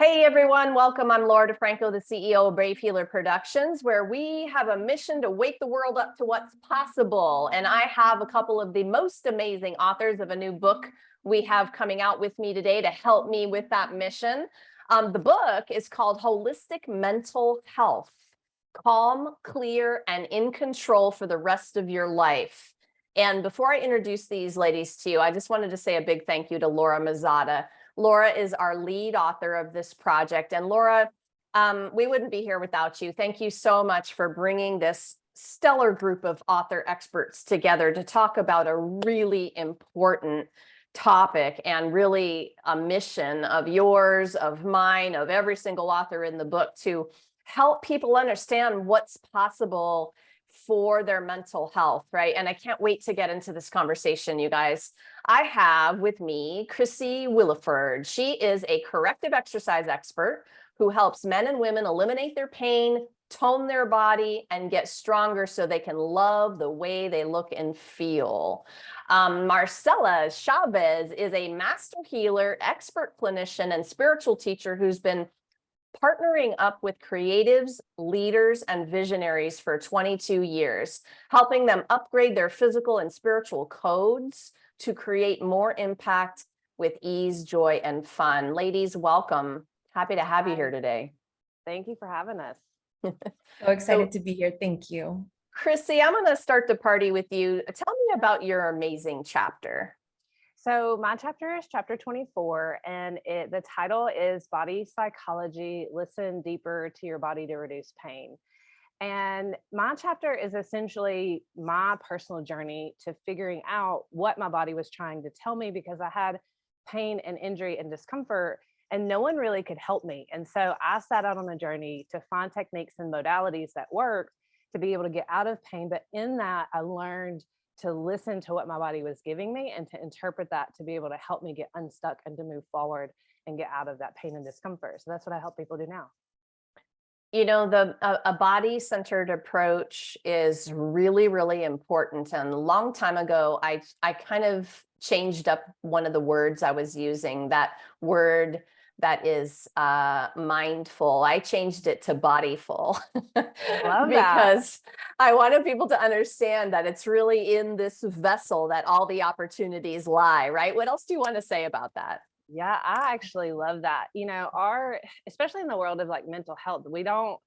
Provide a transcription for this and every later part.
Hey everyone, welcome. I'm Laura DeFranco, the CEO of Brave Healer Productions, where we have a mission to wake the world up to what's possible. And I have a couple of the most amazing authors of a new book we have coming out with me today to help me with that mission. The book is called Holistic Mental Health: Calm, Clear, and in Control for the Rest of Your Life. And before I introduce these ladies to you, I just wanted to say a big thank you to Laura Mazzata. Laura is our lead author of this project. And Laura, we wouldn't be here without you. Thank you so much for bringing this stellar group of author experts together to talk about a really important topic, and really a mission of yours, of mine, of every single author in the book, to help people understand what's possible for their mental health, right? And I can't wait to get into this conversation, you guys. I have with me Chrissy Williford. She is a corrective exercise expert who helps men and women eliminate their pain, tone their body, and get stronger so they can love the way they look and feel. Marcela Chavez is a master healer, expert clinician, and spiritual teacher who's been partnering up with creatives, leaders, and visionaries for 22 years, helping them upgrade their physical and spiritual codes to create more impact with ease, joy, and fun. Ladies, welcome. Happy to have you here today. Thank you for having us. So excited to be here. Thank you. Chrissy, I'm going to start the party with you. Tell me about your amazing chapter. So my chapter is chapter 24, and the title is Body Psychology: Listen Deeper to Your Body to Reduce Pain. And my chapter is essentially my personal journey to figuring out what my body was trying to tell me, because I had pain and injury and discomfort, and no one really could help me. And so I set out on a journey to find techniques and modalities that worked to be able to get out of pain. But in that, I learned to listen to what my body was giving me and to interpret that to be able to help me get unstuck and to move forward and get out of that pain and discomfort. So that's what I help people do now. You know, a body-centered approach is really, really important. And a long time ago, I kind of changed up one of the words I was using. That word that is mindful, I changed it to bodyful. Love because I wanted people to understand that it's really in this vessel that all the opportunities lie, right? What else do you want to say about that? Yeah, I actually love that. You know, especially in the world of like mental health, we don't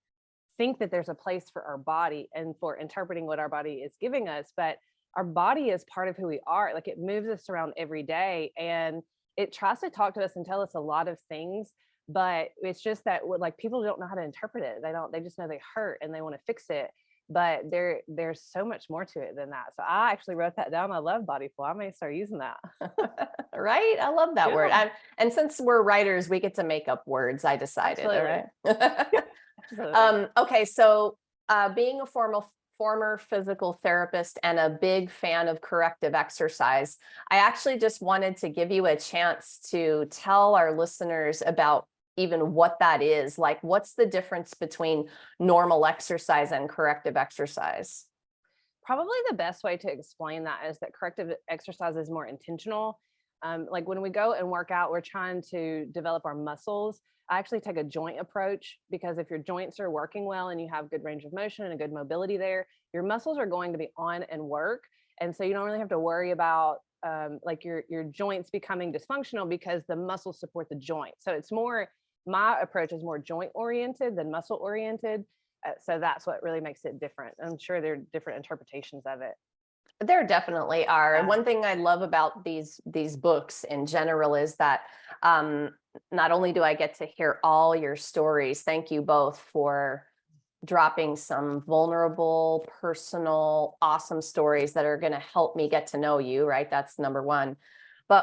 think that there's a place for our body and for interpreting what our body is giving us, but our body is part of who we are. Like, it moves us around every day, and it tries to talk to us and tell us a lot of things, but it's just that like people don't know how to interpret it. They just know they hurt and they want to fix it. But there's so much more to it than that. So I actually wrote that down. I love bodyful. I may start using that. Right? I love that word. Yeah. And since we're writers, we get to make up words, I decided. Absolutely. All right. Absolutely. Okay, so being a former physical therapist and a big fan of corrective exercise, I actually just wanted to give you a chance to tell our listeners about even what that is. Like, what's the difference between normal exercise and corrective exercise? Probably the best way to explain that is that corrective exercise is more intentional. Like when we go and work out, we're trying to develop our muscles. I actually take a joint approach, because if your joints are working well and you have good range of motion and a good mobility there, your muscles are going to be on and work. And so you don't really have to worry about like your joints becoming dysfunctional, because the muscles support the joint. So it's more, my approach is more joint oriented than muscle oriented. So that's what really makes it different. I'm sure there are different interpretations of it. There definitely are. Yeah. One thing I love about these books in general is that not only do I get to hear all your stories, thank you both for dropping some vulnerable, personal, awesome stories that are going to help me get to know you, right? That's number one.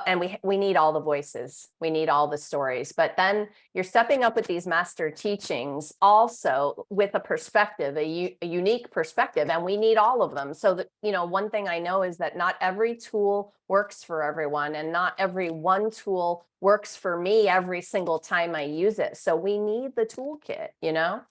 And we need all the voices. We need all the stories. But then you're stepping up with these master teachings also with a perspective, a unique perspective, and we need all of them. So that, you know, one thing I know is that not every tool works for everyone, and not every one tool works for me every single time I use it. So we need the toolkit, you know?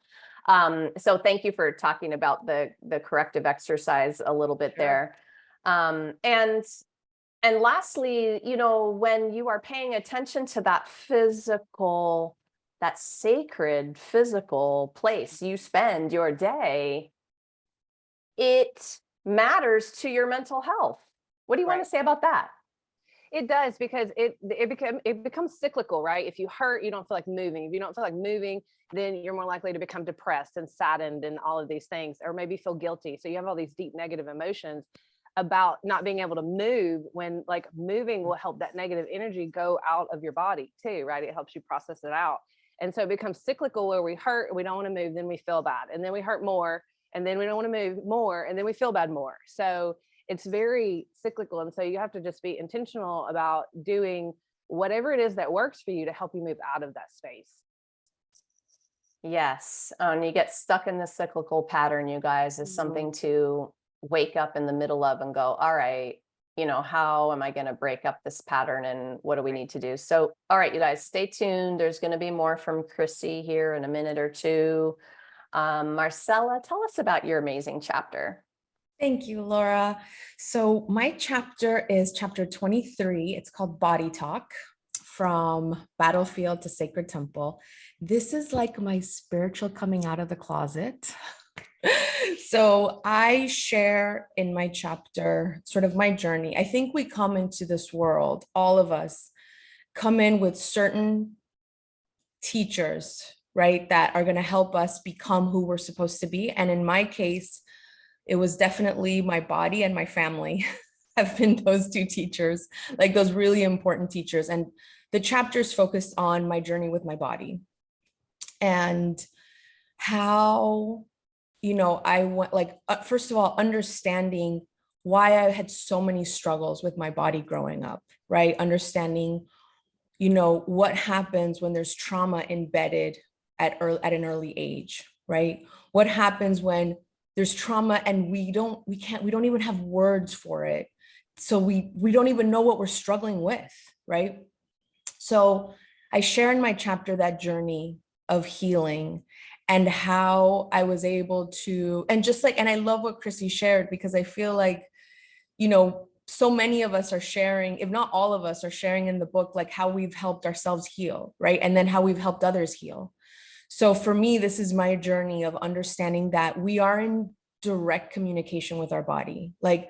So thank you for talking about the corrective exercise a little bit there. And lastly, you know, when you are paying attention to that physical that sacred physical place you spend your day, it matters to your mental health. What do you want Right. to say about that? It does, because it becomes cyclical, right? If you hurt, you don't feel like moving. If you don't feel like moving, then you're more likely to become depressed and saddened and all of these things, or maybe feel guilty. So you have all these deep negative emotions about not being able to move, when like moving will help that negative energy go out of your body too, right? It helps you process it out. And so it becomes cyclical, where we hurt, we don't want to move, then we feel bad, and then we hurt more, and then we don't want to move more, and then we feel bad more. So it's very cyclical. And so you have to just be intentional about doing whatever it is that works for you to help you move out of that space. Yes. And you get stuck in the cyclical pattern, you guys, is something to wake up in the middle of and go, all right, how am I going to break up this pattern, and what do we need to do? So, all right, you guys, stay tuned. There's going to be more from Chrissy here in a minute or two. Marcella, tell us about your amazing chapter. Thank you, Laura. So my chapter is chapter 23. It's called Body Talk, from Battlefield to Sacred Temple. This is like my spiritual coming out of the closet. So I share in my chapter sort of my journey. I think we come into this world, all of us come in with certain teachers, right, that are going to help us become who we're supposed to be. And in my case, it was definitely my body and my family have been those two teachers, like those really important teachers. And the chapters focused on my journey with my body and how, I went like, first of all, understanding why I had so many struggles with my body growing up, right? Understanding, what happens when there's trauma embedded at an early age, right? What happens when there's trauma and we don't even have words for it. So we don't even know what we're struggling with, right? So I share in my chapter that journey of healing and how I was able to, and I love what Chrissy shared, because I feel like, so many of us are sharing, if not all of us are sharing in the book, like how we've helped ourselves heal, right? And then how we've helped others heal. So for me, this is my journey of understanding that we are in direct communication with our body. Like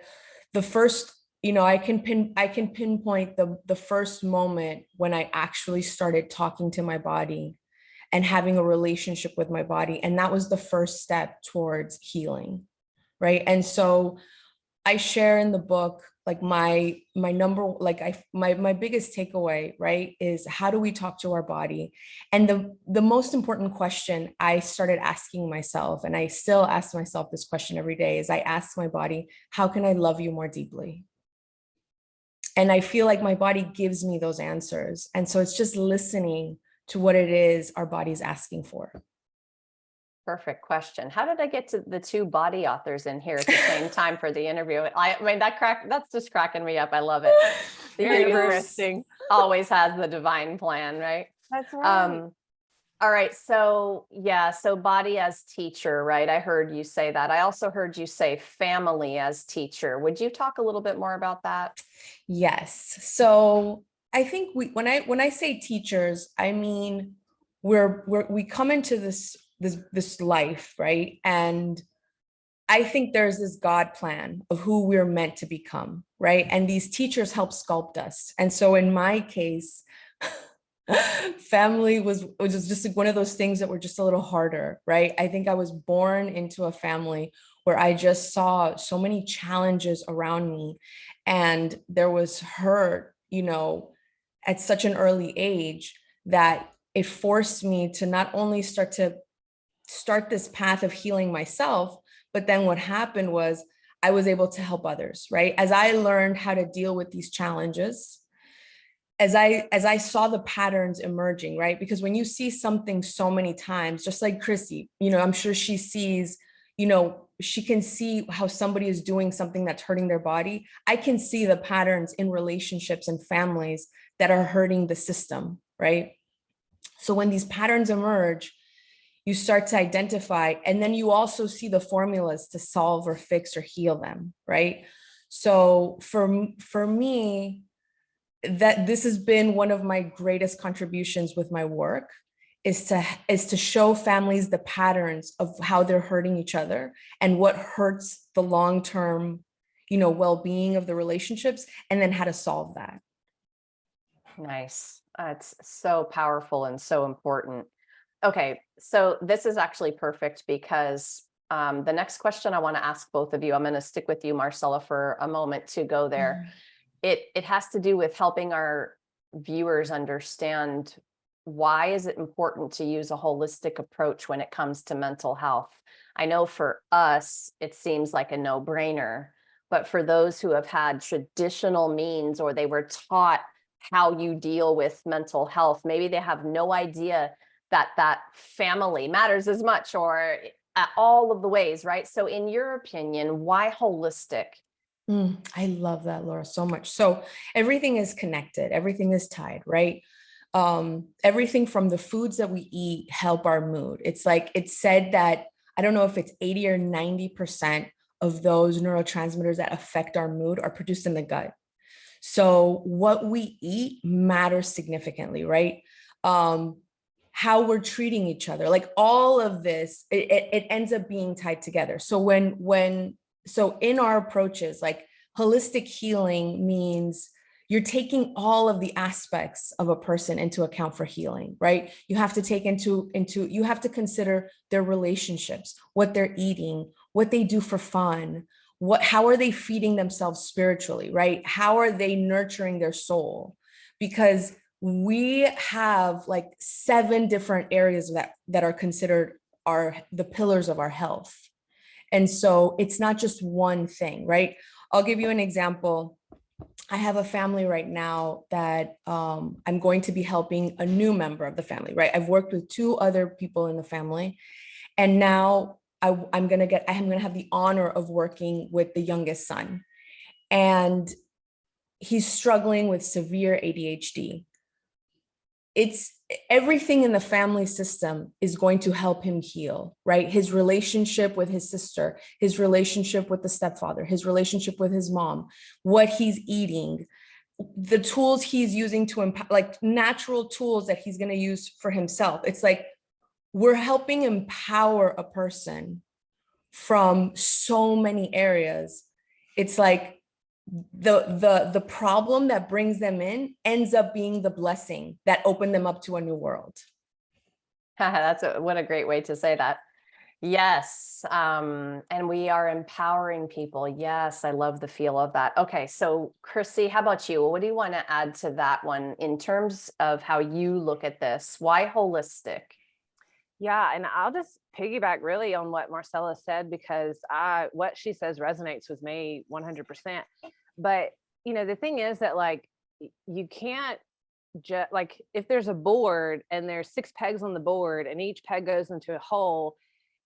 the first, I can pinpoint the first moment when I actually started talking to my body and having a relationship with my body. And that was the first step towards healing, right? And so I share in the book, like my biggest takeaway, right, is how do we talk to our body? And the most important question I started asking myself, and I still ask myself this question every day, is I ask my body, how can I love you more deeply? And I feel like my body gives me those answers. And so it's just listening to what it is our body's asking for. Perfect question. How did I get to the two body authors in here at the same time for the interview? I mean, that's just cracking me up. I love it. The Very universe interesting. always has the divine plan, right? That's right. All right. So so body as teacher, right? I heard you say that. I also heard you say family as teacher. Would you talk a little bit more about that? Yes. So I think when I say teachers, I mean we come into this life, right? And I think there's this God plan of who we're meant to become, right? And these teachers help sculpt us. And so in my case, family was just like one of those things that were just a little harder, right? I think I was born into a family where I just saw so many challenges around me, and there was hurt, at such an early age, that it forced me to not only start this path of healing myself, but then what happened was I was able to help others, right? As I learned how to deal with these challenges, as I saw the patterns emerging, right? Because when you see something so many times, just like Chrissy, I'm sure she sees, she can see how somebody is doing something that's hurting their body. I can see the patterns in relationships and families that are hurting the system, right? So when these patterns emerge, you start to identify, and then you also see the formulas to solve or fix or heal them, right? So for me, that this has been one of my greatest contributions with my work, is to show families the patterns of how they're hurting each other and what hurts the long-term, well-being of the relationships, and then how to solve that. Nice. It's so powerful and so important. Okay, so this is actually perfect because the next question I want to ask both of you, I'm going to stick with you, Marcella, for a moment to go there. It has to do with helping our viewers understand, why is it important to use a holistic approach when it comes to mental health? I know for us, it seems like a no-brainer, but for those who have had traditional means, or they were taught how you deal with mental health, maybe they have no idea that family matters as much, or all of the ways, right? So in your opinion, why holistic? I love that, Laura, so much. So everything is connected, everything is tied, right? Everything from the foods that we eat help our mood. It's like, it's said that, I don't know if it's 80 or 90% of those neurotransmitters that affect our mood are produced in the gut. So what we eat matters significantly, right? How we're treating each other, like all of this, it ends up being tied together. So so in our approaches, like holistic healing means you're taking all of the aspects of a person into account for healing, right? You have to take you have to consider their relationships, what they're eating, what they do for fun, how are they feeding themselves spiritually, right? How are they nurturing their soul? Because we have like 7 different areas that are considered the pillars of our health. And so it's not just one thing, right? I'll give you an example. I have a family right now that I'm going to be helping a new member of the family, right? I've worked with 2 other people in the family, and now I'm gonna have the honor of working with the youngest son, and he's struggling with severe ADHD. It's everything in the family system is going to help him heal, right? His relationship with his sister, his relationship with the stepfather, his relationship with his mom, what he's eating, the tools he's using to like natural tools that he's going to use for himself. It's like we're helping empower a person from so many areas. It's like the problem that brings them in ends up being the blessing that opened them up to a new world. What a great way to say that. Yes. And we are empowering people. Yes. I love the feel of that. Okay. So Chrissy, how about you? What do you want to add to that one in terms of how you look at this? Why holistic? Yeah, and I'll just piggyback really on what Marcella said, because what she says resonates with me 100%. But the thing is that, like, you can't just, like, if there's a board and there's 6 pegs on the board and each peg goes into a hole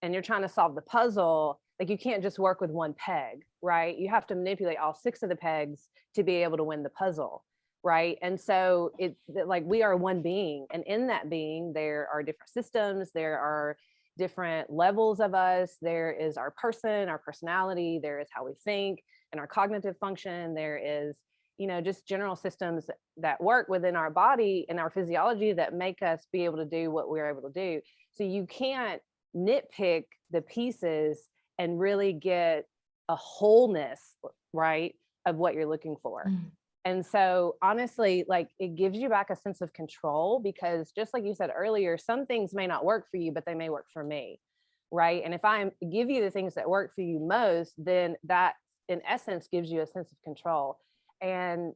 and you're trying to solve the puzzle, like, you can't just work with one peg, right? You have to manipulate all 6 of the pegs to be able to win the puzzle. Right. And so like, we are one being, and in that being, there are different systems, there are different levels of us. There is our person, our personality, there is how we think and our cognitive function. There is, just general systems that work within our body and our physiology that make us be able to do what we're able to do. So you can't nitpick the pieces and really get a wholeness, right, of what you're looking for. And so honestly, like, it gives you back a sense of control, because just like you said earlier, some things may not work for you, but they may work for me. Right. And if I give you the things that work for you most, then that in essence gives you a sense of control. And,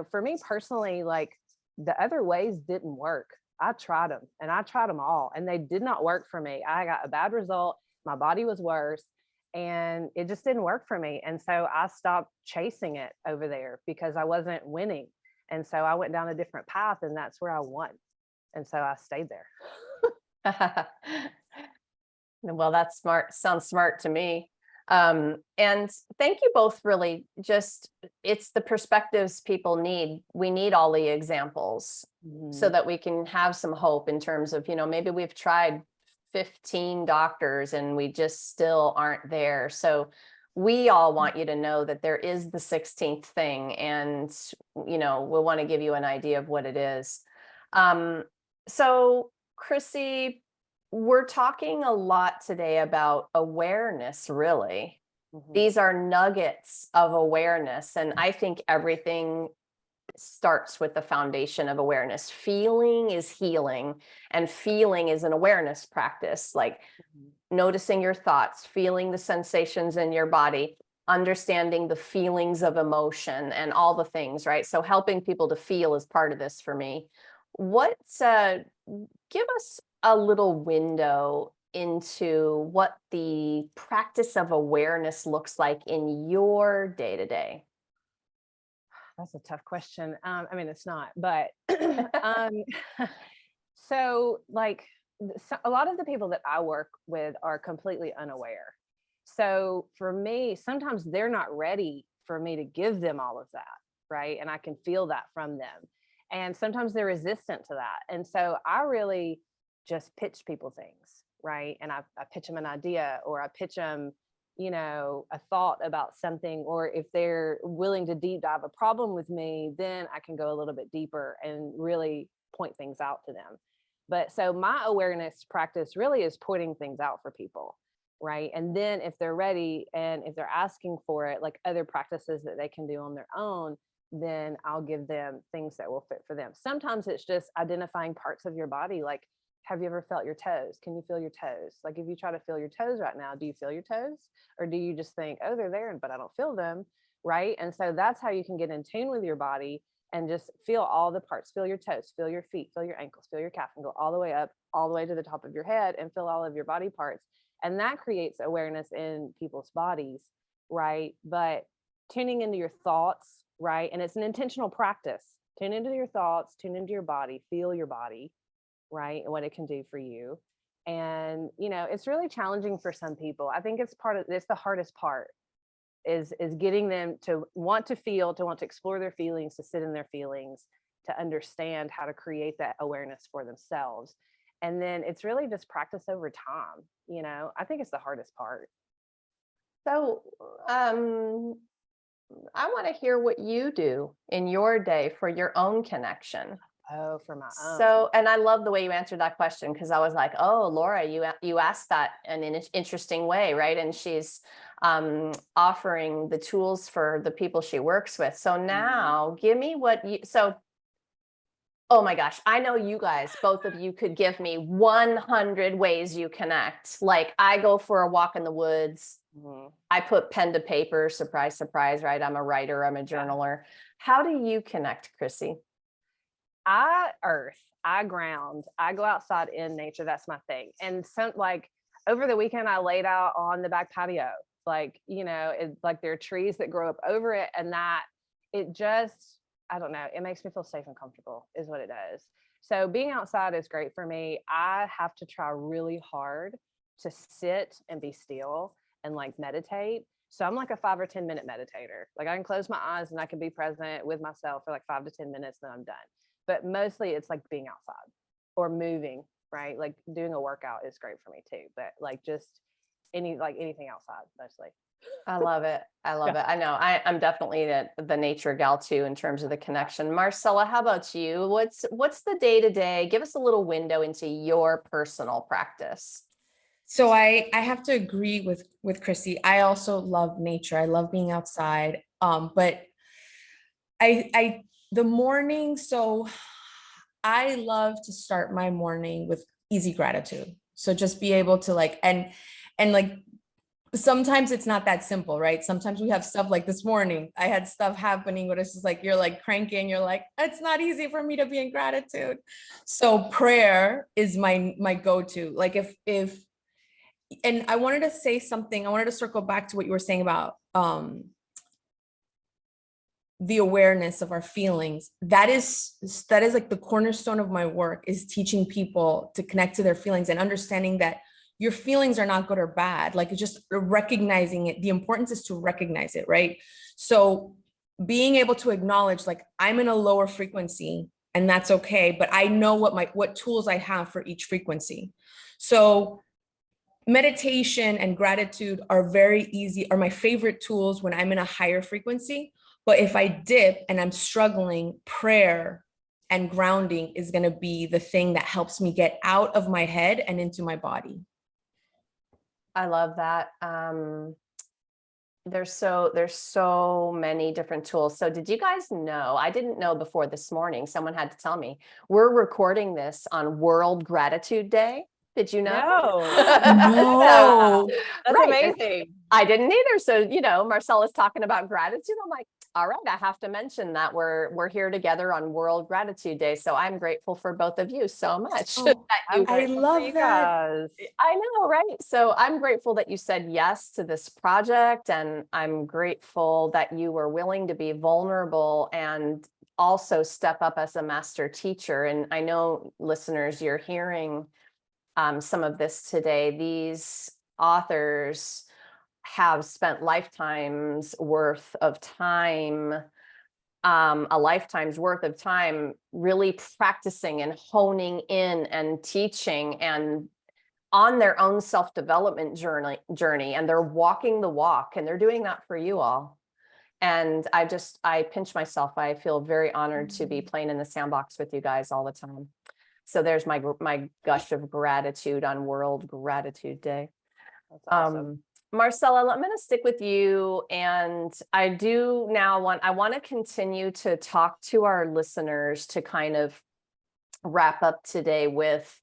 for me personally, like, the other ways didn't work. I tried them and I tried them all, and they did not work for me. I got a bad result. My body was worse. And it just didn't work for me. And so I stopped chasing it over there because I wasn't winning. And so I went down a different path, and that's where I won. And so I stayed there. Well, that's smart. Sounds smart to me. And thank you both. Really, it's the perspectives people need. We need all the examples so that we can have some hope in terms of, maybe we've tried 15 doctors and we just still aren't there. So we all want you to know that there is the 16th thing, and we want to give you an idea of what it is. So Chrissy, we're talking a lot today about awareness, really. These are nuggets of awareness. And I think everything starts with the foundation of awareness. Feeling is healing, and feeling is an awareness practice, like noticing your thoughts, feeling the sensations in your body, understanding the feelings of emotion and all the things, right? So helping people to feel is part of this for me. Give us a little window into what the practice of awareness looks like in your day to day. That's a tough question. I mean, it's not, but um, so like a lot of the people that I work with are completely unaware. So for me, sometimes they're not ready for me to give them all of that, right? And I can feel that from them. And sometimes they're resistant to that. And so I really just pitch people things, right? And I pitch them an idea, or I pitch them, a thought about something, or if they're willing to deep dive a problem with me, then I can go a little bit deeper and really point things out to them. But so my awareness practice really is pointing things out for people, right? And then if they're ready and if they're asking for it, like other practices that they can do on their own, then I'll give them things that will fit for them. Sometimes it's just identifying parts of your body, like, have you ever felt your toes? Can you feel your toes? Like if you try to feel your toes right now, do you feel your toes? Or do you just think, oh, they're there, but I don't feel them, right? And so that's how you can get in tune with your body and just feel all the parts. Feel your toes, feel your feet, feel your ankles, feel your calf, and go all the way up, all the way to the top of your head, and feel all of your body parts. And that creates awareness in people's bodies, right? But tuning into your thoughts, right? And it's an intentional practice. Tune into your thoughts, tune into your body, feel your body, right? And what it can do for you. And, it's really challenging for some people. I think it's the hardest part is getting them to want to feel, to want to explore their feelings, to sit in their feelings, to understand how to create that awareness for themselves. And then it's really just practice over time. I think it's the hardest part. So, I want to hear what you do in your day for your own connection. Oh, for my own. So, and I love the way you answered that question, because I was like, oh, Laura, you asked that in an interesting way, right? And she's offering the tools for the people she works with. So now give me oh my gosh, I know you guys, both of you could give me 100 ways you connect. Like I go for a walk in the woods. I put pen to paper, surprise, surprise, right? I'm a writer, I'm a journaler. How do you connect, Chrissy? I earth, I ground, I go outside in nature. That's my thing. And over the weekend, I laid out on the back patio, like there are trees that grow up over it. And that it just, I don't know, it makes me feel safe and comfortable is what it does. So being outside is great for me. I have to try really hard to sit and be still and meditate. So I'm like a 5 or 10 minute meditator. Like I can close my eyes and I can be present with myself for 5 to 10 minutes, then I'm done. But mostly it's like being outside or moving, right? Like doing a workout is great for me too, but just anything outside mostly. I love it. I love it. I know I'm definitely the nature gal too, in terms of the connection. Marcella, how about you? What's the day to day? Give us a little window into your personal practice. So I have to agree with Chrissy. I also love nature. I love being outside. But the morning, so I love to start my morning with easy gratitude. So just be able to sometimes it's not that simple, right? Sometimes we have stuff like this morning, I had stuff happening, but it's just you're cranky and you're like, it's not easy for me to be in gratitude. So prayer is my go-to. And I wanted to say something, I wanted to circle back to what you were saying about, the awareness of our feelings. That is the cornerstone of my work, is teaching people to connect to their feelings and understanding that your feelings are not good or bad. It's just recognizing it. The importance is to recognize it, right? So being able to acknowledge, I'm in a lower frequency and that's okay, but I know what tools I have for each frequency. So meditation and gratitude are my favorite tools when I'm in a higher frequency. But if I dip and I'm struggling, prayer and grounding is going to be the thing that helps me get out of my head and into my body. I love that. There's so many different tools. So did you guys know, I didn't know before this morning, someone had to tell me, we're recording this on World Gratitude Day. Did you know? No. No. That's Right. amazing. I didn't either. So, you know, Marcella's talking about gratitude. I'm like, all right, I have to mention that we're here together on World Gratitude Day. So I'm grateful for both of you so much. Oh, that you, I'm grateful for love you that. guys. I know, right? So I'm grateful that you said yes to this project, and I'm grateful that you were willing to be vulnerable and also step up as a master teacher. And I know, listeners, you're hearing some of this today. These authors have spent lifetimes worth of time, a lifetime's worth of time really practicing and honing in and teaching and on their own self-development journey, and they're walking the walk, and they're doing that for you all. And I pinch myself. I feel very honored to be playing in the sandbox with you guys all the time. So there's my gush of gratitude on World Gratitude Day. That's awesome. Marcella, I'm going to stick with you. And I do now want to continue to talk to our listeners to kind of wrap up today with,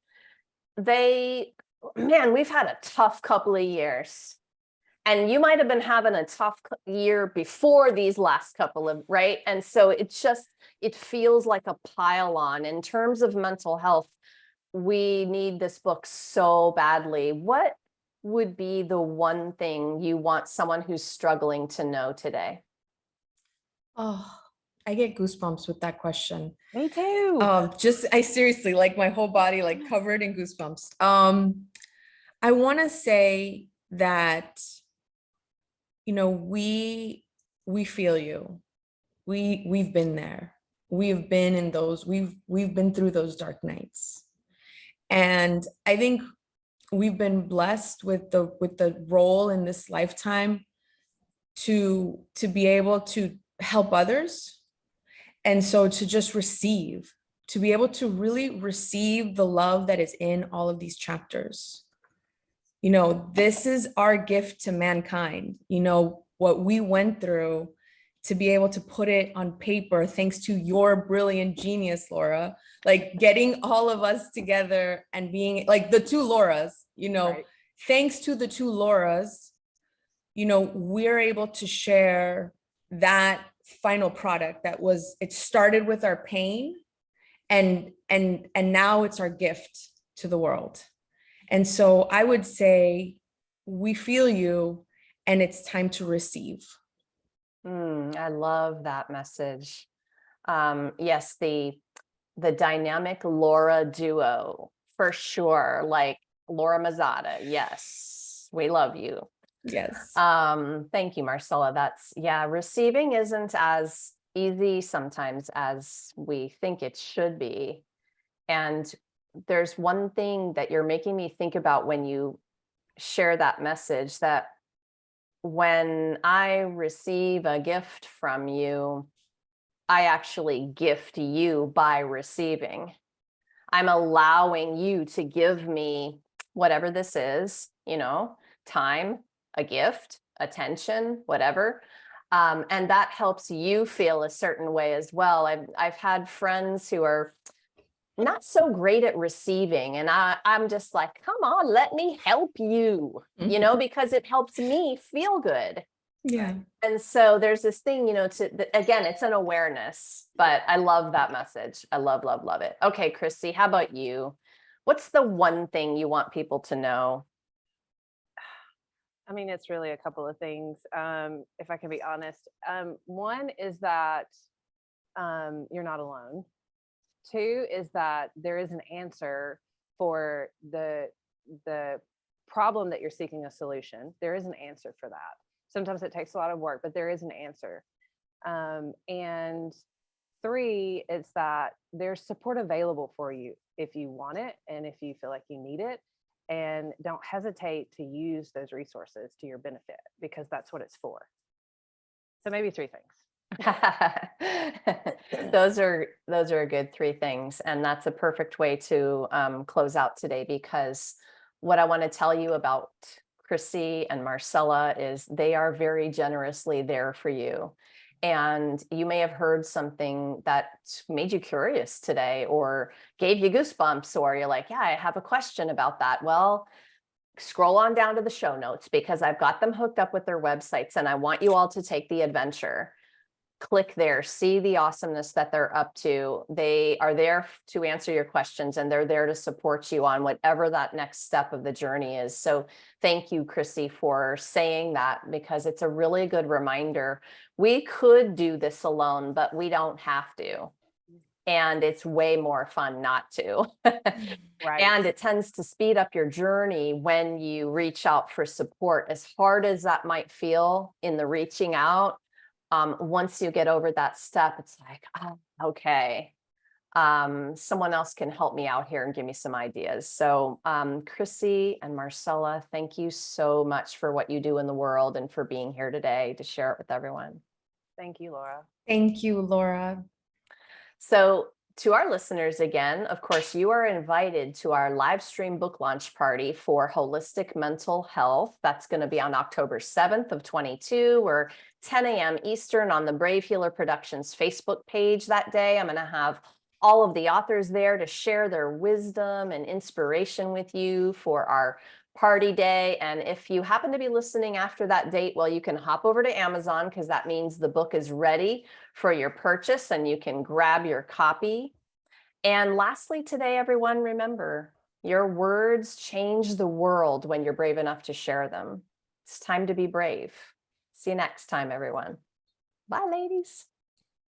man, we've had a tough couple of years. And you might have been having a tough year before these last couple of, right? And so it feels like a pile on. In terms of mental health, we need this book so badly. What would be the one thing you want someone who's struggling to know today? Oh, I get goosebumps with that question. Me too. I seriously, like my whole body, like covered in goosebumps. I want to say that, you know, we feel you. We've been there. We've been in those, we've been through those dark nights. And I think we've been blessed with the role in this lifetime to be able to help others. And so to just receive, to be able to really receive the love that is in all of these chapters. You know, this is our gift to mankind. You know, what we went through, to be able to put it on paper, thanks to your brilliant genius, Laura, like getting all of us together and being like the two Lauras, you know, Right. Thanks to the two Lauras, you know, we're able to share that final product it started with our pain, and now it's our gift to the world. And so I would say we feel you, and it's time to receive. I love that message. Yes, the dynamic Laura duo, for sure. Like Laura Mazzata. Yes, we love you. Yes. Thank you, Marcella. Receiving isn't as easy sometimes as we think it should be. And there's one thing that you're making me think about when you share that message, that when I receive a gift from you, I actually gift you by receiving. I'm allowing you to give me whatever this is, you know, time, a gift, attention, whatever. And that helps you feel a certain way as well. I've had friends who are not so great at receiving, and I'm just like, come on, let me help you, you know, because it helps me feel good. Yeah. And so there's this thing, you know, again, it's an awareness, but I love that message. I love it. Okay, Christy, how about you? What's the one thing you want people to know? I mean, it's really a couple of things, if I can be honest. One is that you're not alone. Two is that there is an answer for the problem that you're seeking a solution. There is an answer for that. Sometimes it takes a lot of work, but there is an answer. And three is that there's support available for you if you want it and if you feel like you need it. And don't hesitate to use those resources to your benefit, because that's what it's for. So maybe three things. Those are a good three things, and that's a perfect way to close out today, because what I want to tell you about Chrissy and Marcella is they are very generously there for you. And you may have heard something that made you curious today or gave you goosebumps, or you're like, yeah, I have a question about that. Well, scroll on down to the show notes, because I've got them hooked up with their websites, and I want you all to take the adventure. Click there, see the awesomeness that they're up to. They are there to answer your questions, and they're there to support you on whatever that next step of the journey is. So thank you, Chrissy, for saying that, because it's a really good reminder. We could do this alone, but we don't have to. And it's way more fun not to. Right. And it tends to speed up your journey when you reach out for support, as hard as that might feel in the reaching out. Once you get over that step, it's like, oh, okay, someone else can help me out here and give me some ideas. So Chrissy and Marcella, thank you so much for what you do in the world and for being here today to share it with everyone. Thank you, Laura. Thank you, Laura. So to our listeners again, of course, you are invited to our live stream book launch party for Holistic Mental Health. That's going to be on October 7th of 22, or 10 a.m. Eastern on the Brave Healer Productions Facebook page that day. I'm going to have all of the authors there to share their wisdom and inspiration with you for our party day. And if you happen to be listening after that date, well, you can hop over to Amazon, because that means the book is ready for your purchase and you can grab your copy. And lastly today, everyone, remember, your words change the world when you're brave enough to share them. It's time to be brave. See you next time, everyone. Bye, ladies.